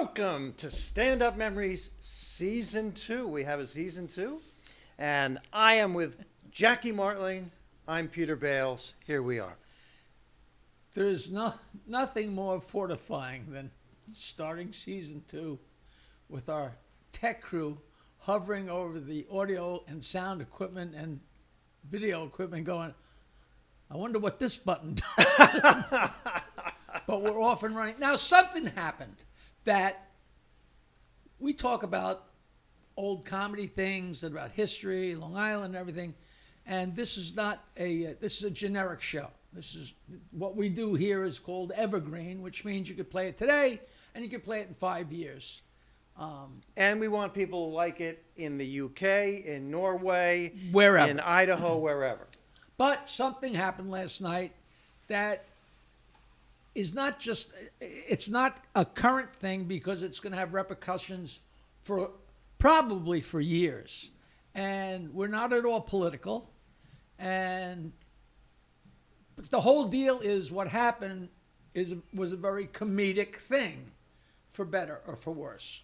Welcome to Stand-Up Memories Season 2. We have a Season 2. And I am with Jackie Martling. I'm Peter Bales. Here we are. There is nothing more fortifying than starting Season 2 with our tech crew hovering over the audio and sound equipment and video equipment going, I wonder what this button does. But we're off and running. Now, something happened that we talk about old comedy things and about history, Long Island and everything. And this is not this is a generic show. This is what we do here is called evergreen, which means you could play it today and you could play it in 5 years. And we want people to like it in the UK, in Norway, Wherever. in Idaho, wherever. But something happened last night that is not just, it's not a current thing because it's going to have repercussions for probably for years. And we're not at all political. And but the whole deal is what happened was a very comedic thing, for better or for worse.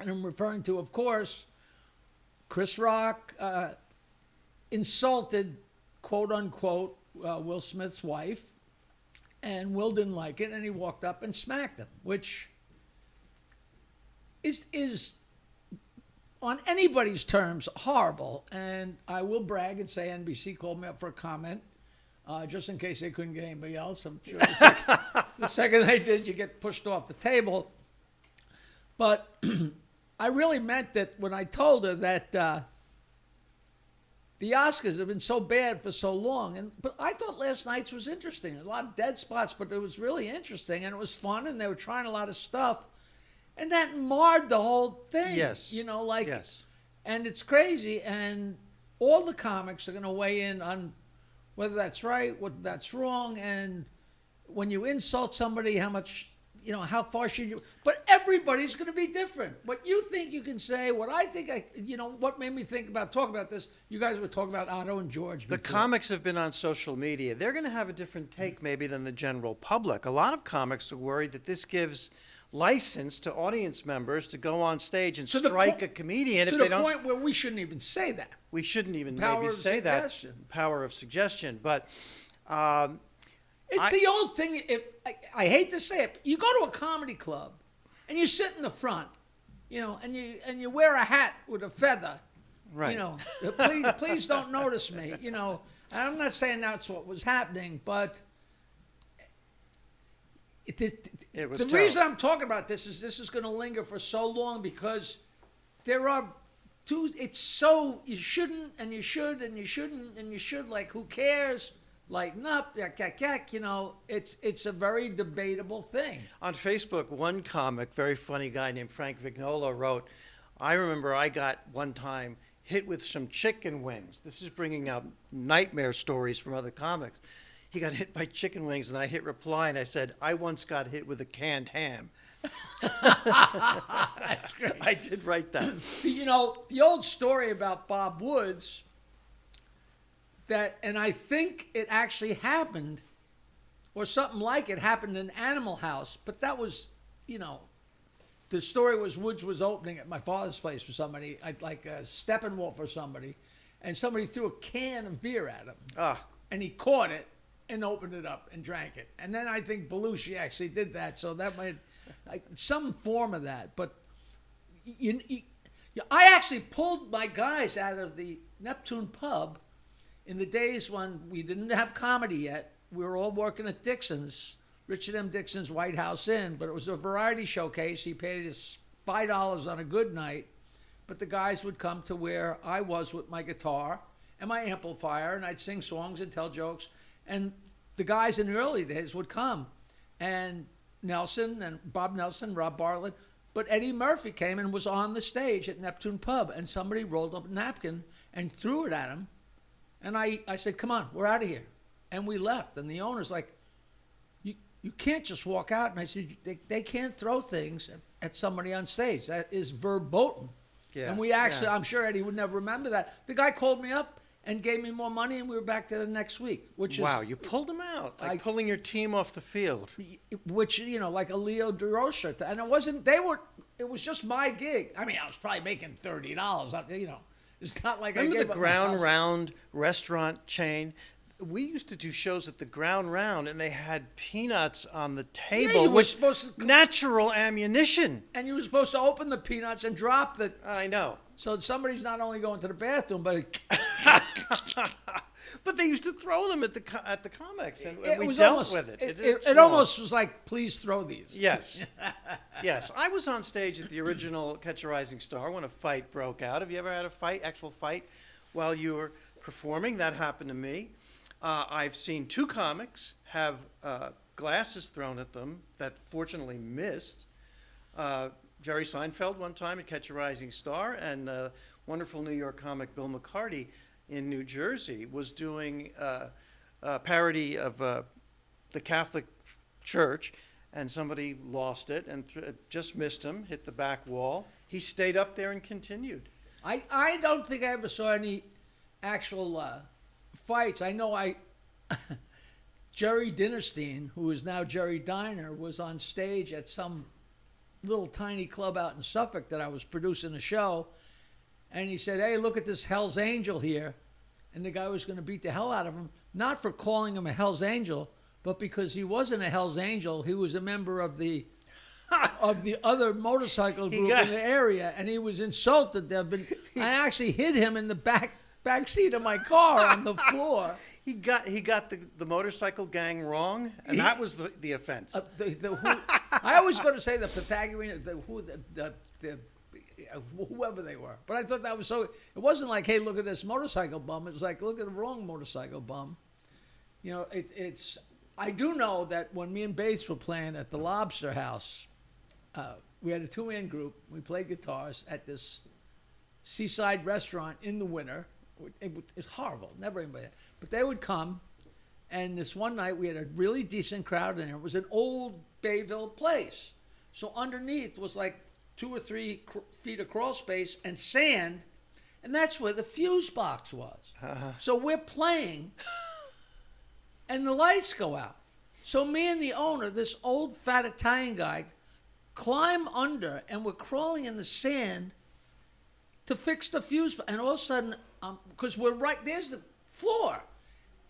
And I'm referring to, of course, Chris Rock insulted, quote unquote, Will Smith's wife. And Will didn't like it, and he walked up and smacked him, which is on anybody's terms horrible. And I will brag and say NBC called me up for a comment, just in case they couldn't get anybody else. I'm sure the second they did, you get pushed off the table. But I really meant that when I told her that the Oscars have been so bad for so long. But I thought last night's was interesting. A lot of dead spots, but it was really interesting. And it was fun, and they were trying a lot of stuff. And that marred the whole thing. Yes. You know, like, yes. And it's crazy. And all the comics are going to weigh in on whether that's right, whether that's wrong. And when you insult somebody, how much, you know, how far should you? But everybody's going to be different. What you think you can say, what I think what made me think about talking about this, you guys were talking about Otto and George before. The comics have been on social media. They're going to have a different take maybe than the general public. A lot of comics are worried that this gives license to audience members to go on stage and strike a comedian if they don't. To the point where we shouldn't even say that. We shouldn't even Power maybe of say suggestion. that. Power of suggestion. But it's the old thing. I hate to say it, you go to a comedy club and you sit in the front, you know, and you wear a hat with a feather, right. You know, please don't notice me, you know. And I'm not saying that's what was happening, but it was the terrible. reason I'm talking about this is going to linger for so long because there are two. It's so you shouldn't and you should and you shouldn't and you should. Like, who cares? Lighten up, you know, it's a very debatable thing. On Facebook, one comic, very funny guy named Frank Vignola wrote, I remember I got one time hit with some chicken wings. This is bringing out nightmare stories from other comics. He got hit by chicken wings, and I hit reply, and I said, I once got hit with a canned ham. That's great. I did write that. You know, the old story about Bob Woods, and I think it actually happened, or something like it happened in Animal House, but that was, you know, the story was Woods was opening at my father's place for somebody, like a Steppenwolf or somebody, and somebody threw a can of beer at him, and he caught it and opened it up and drank it. And then I think Belushi actually did that, so that might, some form of that. But I actually pulled my guys out of the Neptune pub in the days when we didn't have comedy yet. We were all working at Dixon's, Richard M. Dixon's White House Inn, but it was a variety showcase. He paid us $5 on a good night, but the guys would come to where I was with my guitar and my amplifier, and I'd sing songs and tell jokes. And the guys in the early days would come, and Nelson and Bob Nelson, Rob Bartlett, but Eddie Murphy came and was on the stage at Neptune Pub, and somebody rolled up a napkin and threw it at him. And I said, come on, we're out of here. And we left. And the owner's like, you can't just walk out. And I said, they can't throw things at somebody on stage. That is verboten. Yeah. And we actually, I'm sure Eddie would never remember that. The guy called me up and gave me more money, and we were back there the next week. Wow, you pulled them out, like pulling your team off the field. Which, like a Leo DeRocha. And it was just my gig. I mean, I was probably making $30, It's not like Remember I gave the up my Ground house. Round restaurant chain? We used to do shows at the Ground Round, and they had peanuts on the table, you were supposed to- natural ammunition. And you were supposed to open the peanuts and drop the... I know. So somebody's not only going to the bathroom, but... But they used to throw them at the comics, and we was dealt almost, with it. It almost was like, please throw these. Yes. Yes. I was on stage at the original Catch a Rising Star when a fight broke out. Have you ever had a actual fight, while you were performing? That happened to me. I've seen two comics have glasses thrown at them that fortunately missed. Jerry Seinfeld one time at Catch a Rising Star, and wonderful New York comic Bill McCarty in New Jersey was doing a parody of the Catholic Church, and somebody lost it and just missed him, hit the back wall. He stayed up there and continued. I don't think I ever saw any actual fights. I know Jerry Dinerstein, who is now Jerry Diner, was on stage at some little tiny club out in Suffolk that I was producing a show, and he said, hey, look at this Hell's Angel here. And the guy was going to beat the hell out of him, not for calling him a Hell's Angel, but because he wasn't a Hell's Angel. He was a member of the other motorcycle group in the area, and he was insulted. I actually hit him in the back seat of my car on the floor. He got the motorcycle gang wrong, and that was the offense. I was going to say the Pythagorean, whoever they were. But I thought that was so... It wasn't like, hey, look at this motorcycle bum. It was like, look at the wrong motorcycle bum. It's... I do know that when me and Bates were playing at the Lobster House, we had a two-man group. We played guitars at this seaside restaurant in the winter. It was horrible. Never anybody there. But they would come, and this one night we had a really decent crowd in there. It was an old Bayville place. So underneath was like 2 or 3 feet of crawl space and sand, and that's where the fuse box was. So we're playing, and the lights go out. So me and the owner, this old fat Italian guy, climb under, and we're crawling in the sand to fix the fuse box. And all of a sudden, because we're right, there's the floor.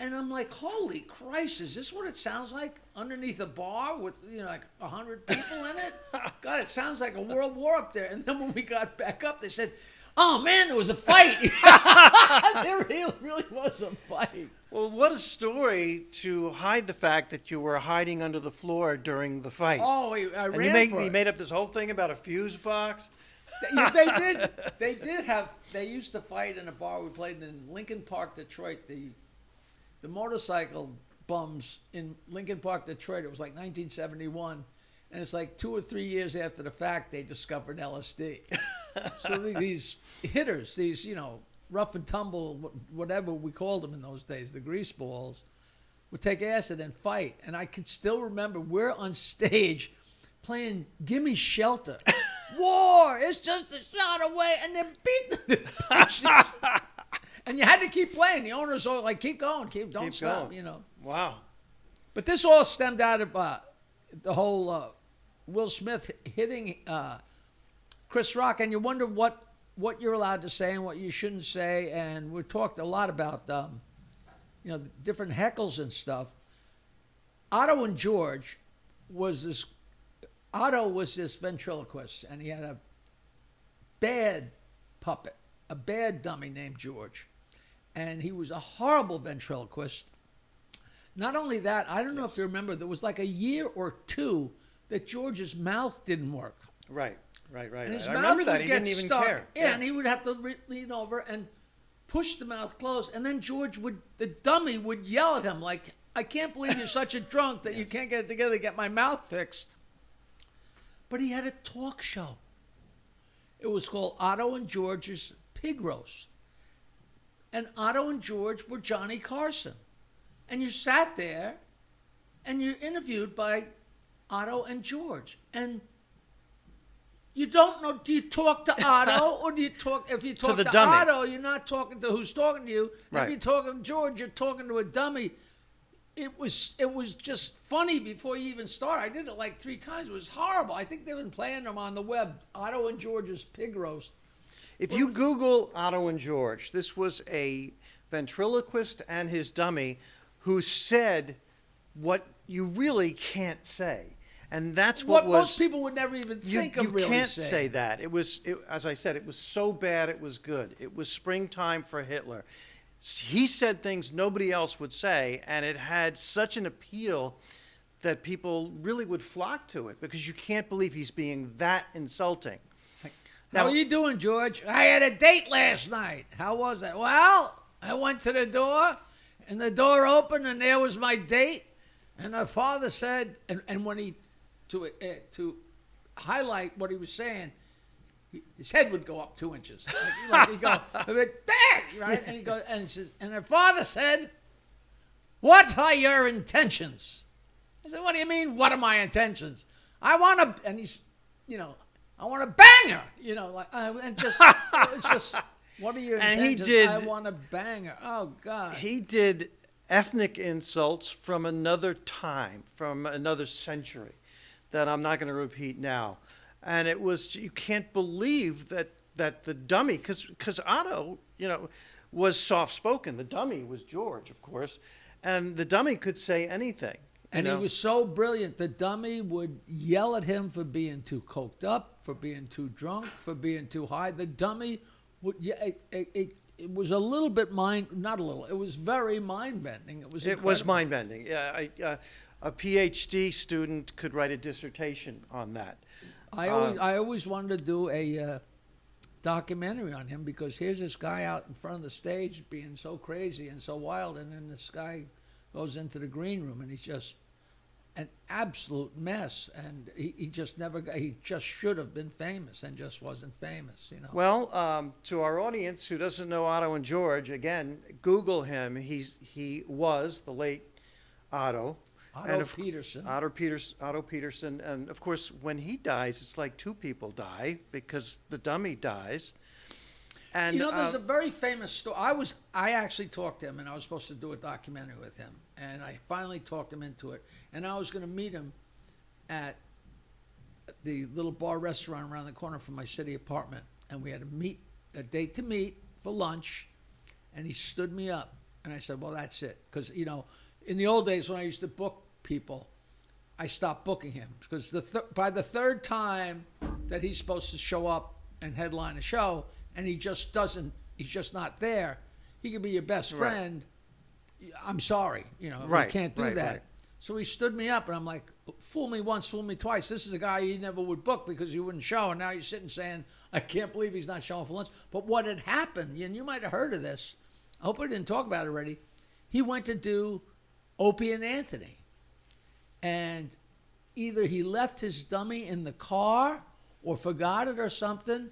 And I'm like, holy Christ, is this what it sounds like underneath a bar with, like 100 people in it? God, it sounds like a world war up there. And then when we got back up, they said, oh, man, there was a fight. There really was a fight. Well, what a story to hide the fact that you were hiding under the floor during the fight. Oh, I ran for it. You made up this whole thing about a fuse box? They did have, they used to fight in a bar we played in Lincoln Park, Detroit. The motorcycle bums in Lincoln Park, Detroit, it was like 1971. And it's like 2 or 3 years after the fact, they discovered LSD. So these hitters, these, rough and tumble, whatever we called them in those days, the grease balls, would take acid and fight. And I can still remember we're on stage playing Gimme Shelter. War, it's just a shot away. And they're beating the punches. And you had to keep playing. The owners were like, keep going, don't stop, Wow. But this all stemmed out of the whole Will Smith hitting Chris Rock. And you wonder what you're allowed to say and what you shouldn't say. And we talked a lot about, different heckles and stuff. Otto and George was this ventriloquist, and he had a bad puppet, a bad dummy named George. And he was a horrible ventriloquist. Not only that, I don't know if you remember, there was like a year or 2 that George's mouth didn't work. Right. And his I mouth remember that. would He get didn't even stuck. care. Yeah, and he would have to lean over and push the mouth closed. And then the dummy would yell at him like, I can't believe you're such a drunk that you can't get it together to get my mouth fixed. But he had a talk show. It was called Otto and George's Pig Roast. And Otto and George were Johnny Carson. And you sat there and you're interviewed by Otto and George. And You don't know. Do you talk to Otto, or do you talk? If you talk the to dummy. Otto, you're not talking to who's talking to you. Right. If you're talking to George, you're talking to a dummy. It was just funny before you even started. I did it like 3 times. It was horrible. I think they've been playing them on the web. Otto and George's pig roast. If you Google Otto and George, this was a ventriloquist and his dummy who said what you really can't say. And that's what was... most people would never even think of really saying. You can't say that. As I said, it was so bad it was good. It was springtime for Hitler. He said things nobody else would say, and it had such an appeal that people really would flock to it because you can't believe he's being that insulting. How are you doing, George? I had a date last night. How was it? Well, I went to the door, and the door opened, and there was my date. And her father said, and when he, to highlight what he was saying, his head would go up 2 inches. Like he'd go, a bit, bang, right? And he goes, and he says, and her father said, "What are your intentions?" I said, "What do you mean? What are my intentions? I want to," and he's, I want to bang her, like, and just, it's just, what are your and intentions? He did, I want to bang her. Oh God. He did ethnic insults from another time, from another century, that I'm not going to repeat now. And it was, you can't believe that the dummy, because Otto, was soft-spoken. The dummy was George, of course. And the dummy could say anything. And he was so brilliant. The dummy would yell at him for being too coked up, for being too drunk, for being too high. The dummy would, it was a little bit not a little, it was very mind-bending. It was mind-bending. Yeah, a PhD student could write a dissertation on that. I always wanted to do a documentary on him because here's this guy out in front of the stage being so crazy and so wild, and then this guy goes into the green room and he's just an absolute mess, and he just never got, he just should have been famous and just wasn't famous, Well, to our audience who doesn't know Otto and George, again, Google him. He was the late Otto. Otto Peterson. Otto Peterson. And, of course, when he dies, it's like 2 people die because the dummy dies. And there's a very famous story. I actually talked to him, and I was supposed to do a documentary with him. And I finally talked him into it. And I was going to meet him at the little bar restaurant around the corner from my city apartment. And we had a date to meet for lunch. And he stood me up. And I said, well, that's it. Because, in the old days when I used to book people, I stopped booking him because by the 3rd time that he's supposed to show up and headline a show, and he just doesn't, he's just not there. He could be your best friend. I'm sorry, we can't do that. Right. So he stood me up, and I'm like, fool me once, fool me twice. This is a guy you never would book because he wouldn't show, and now you're sitting saying, I can't believe he's not showing for lunch. But what had happened, and you might have heard of this, I hope I didn't talk about it already, he went to do Opie and Anthony. And either he left his dummy in the car or forgot it or something.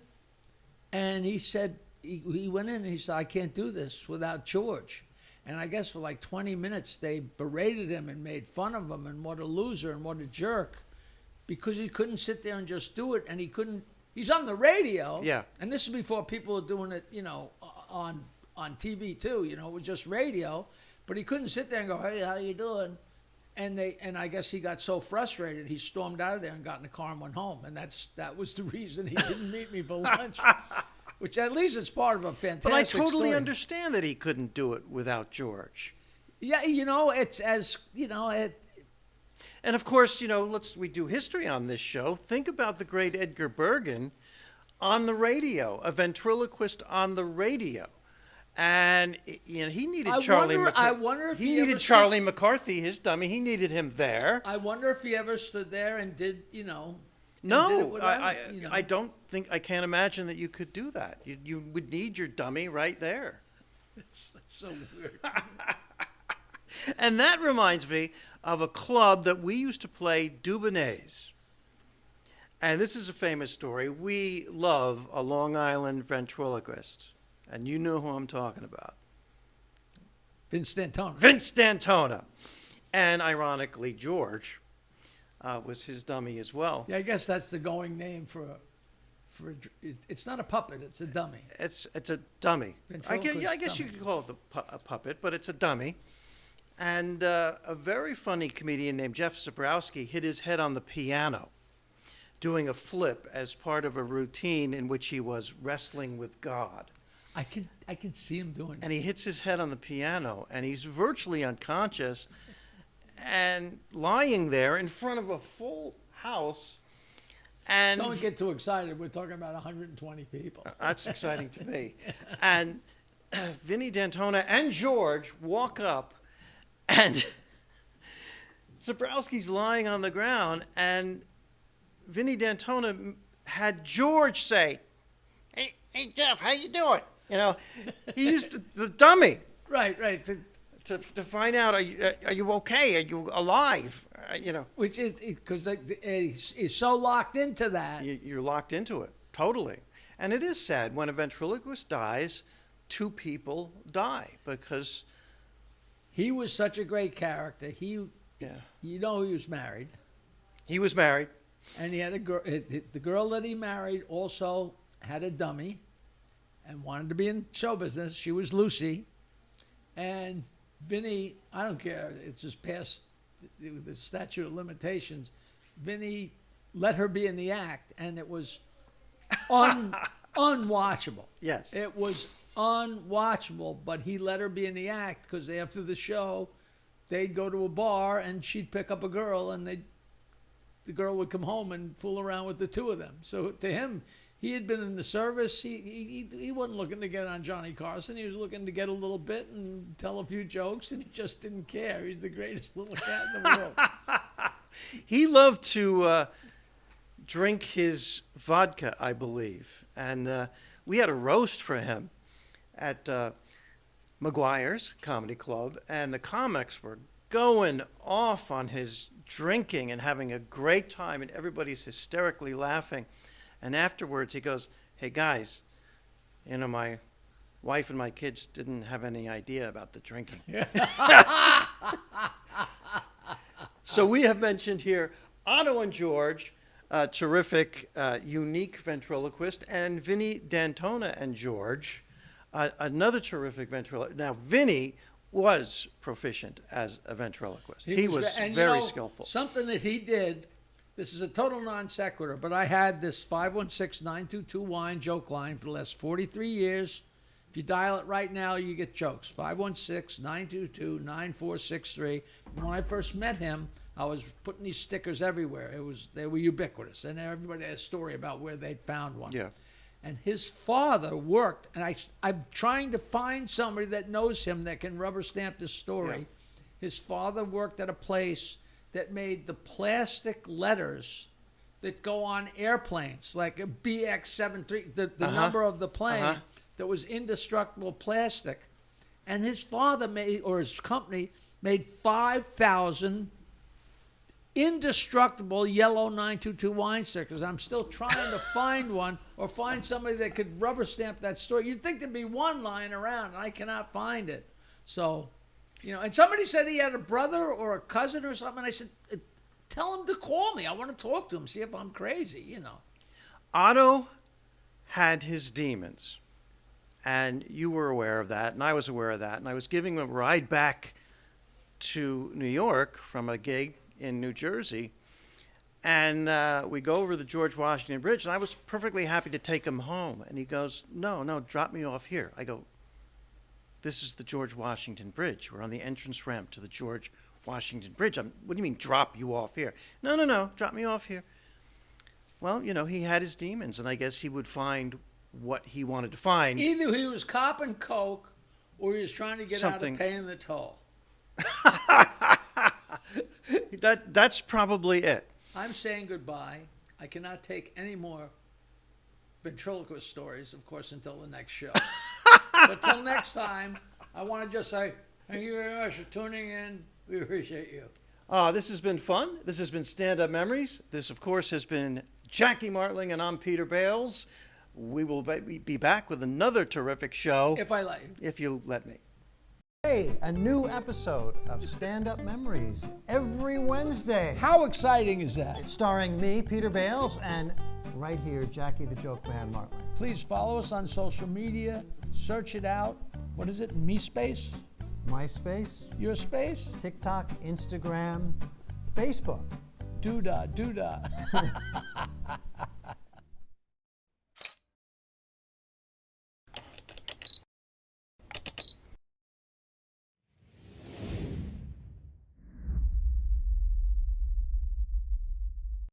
And he said, he went in and he said, I can't do this without George. And I guess for like 20 minutes, they berated him and made fun of him and what a loser and what a jerk because he couldn't sit there and just do it. And he's on the radio. Yeah. And this is before people were doing it, on TV too, it was just radio. But he couldn't sit there and go, hey, how you doing? And I guess he got so frustrated, he stormed out of there and got in the car and went home. And that was the reason he didn't meet me for lunch, which at least it's part of a fantastic But I totally story. understand that he couldn't do it without George. Yeah, it's as, And, of course, we do history on this show. Think about the great Edgar Bergen on the radio, a ventriloquist on the radio. And he needed Charlie McCarthy. I wonder if he needed Charlie McCarthy, his dummy. He needed him there. I wonder if he ever stood there and did, No, I don't think, I can't imagine that you could do that. You would need your dummy right there. That's so weird. And that reminds me of a club that we used to play, Dubonnaise. And this is a famous story. We love a Long Island ventriloquist. And you know who I'm talking about. Vince D'Antona. Vince D'Antona. And ironically, George was his dummy as well. Yeah, I guess that's the going name for It's not a puppet, it's a dummy. It's a dummy. Ventriloquist I guess you dummy. could call it a puppet, but it's a dummy. And a very funny comedian named Jeff Zabrowski hit his head on the piano doing a flip as part of a routine in which he was wrestling with God. I can see him doing And it. he hits his head on the piano, and he's virtually unconscious and lying there in front of a full house. And Don't get too excited. We're talking about 120 people. that's exciting to me. And Vinny D'Antona and George walk up, and Zabrowski's lying on the ground, and Vinny D'Antona had George say, hey, Jeff, how you doing? You know, he used the dummy Right. to find out, are you okay? Are you alive? You know, Which is because he's so locked into that. you're locked into it, totally. And it is sad when a ventriloquist dies, two people die because, He was such a great character. yeah, He was married, he was married. and he had a girl. The girl that he married also had a dummy, and wanted to be in show business. She was Lucy, and Vinny. I don't care. It's just past the statute of limitations. Vinny let her be in the act, and it was unwatchable. Yes. It was unwatchable, but he let her be in the act because after the show, they'd go to a bar and she'd pick up a girl and the girl would come home and fool around with the two of them. So to him, he had been in the service. He wasn't looking to get on Johnny Carson. He was looking to get a little bit and tell a few jokes, and he just didn't care. He's the greatest little cat in the world. He loved to drink his vodka, I believe. And we had a roast for him at McGuire's Comedy Club, and the comics were going off on his drinking and having a great time, and everybody's hysterically laughing. And afterwards he goes, hey guys, you know, my wife and my kids didn't have any idea about the drinking. So we have mentioned here Otto and George, terrific, unique ventriloquist, and Vinny D'Antona and George, another terrific ventriloquist. Now, Vinny was proficient as a ventriloquist. He was and very skillful. Something that he did, this is a total non sequitur, but I had this 516-922-WINE joke line for the last 43 years. If you dial it right now, you get jokes. 516-922-9463. When I first met him, I was putting these stickers everywhere. They were ubiquitous, and everybody had a story about where they'd found one. Yeah. And his father worked, and I'm trying to find somebody that knows him that can rubber stamp this story. Yeah. His father worked at a place that made the plastic letters that go on airplanes, like a BX-73, the number of the plane that was indestructible plastic. And his father made, or his company, made 5,000 indestructible yellow 922 wine stickers. I'm still trying to find one or find somebody that could rubber stamp that story. You'd think there'd be one lying around, and I cannot find it. So, you know, and somebody said he had a brother or a cousin or something. I said, tell him to call me. I want to talk to him, see if I'm crazy, you know. Otto had his demons, and you were aware of that, and I was aware of that, and I was giving him a ride back to New York from a gig in New Jersey, and we go over the George Washington Bridge, and I was perfectly happy to take him home, and he goes, no, drop me off here. I go, this is the George Washington Bridge. We're on the entrance ramp to the George Washington Bridge. What do you mean drop you off here? No, drop me off here. Well, you know, he had his demons, and I guess he would find what he wanted to find. Either he was copping coke or he was trying to get Something. out of paying the toll. That's probably it. I'm saying goodbye. I cannot take any more ventriloquist stories, of course, until the next show. But till next time, I want to just say thank you very much for tuning in. We appreciate you. This has been fun. This has been Stand-Up Memories. This, of course, has been Jackie Martling, and I'm Peter Bales. We will be back with another terrific show. If I let you. If you let me. Hey, a new episode of Stand-Up Memories every Wednesday. How exciting is that? Starring me, Peter Bales, and right here, Jackie the Joke Man Martling. Please follow us on social media. Search it out. What is it? Me Space? MySpace, Your Space? TikTok, Instagram, Facebook. Doodah, doodah.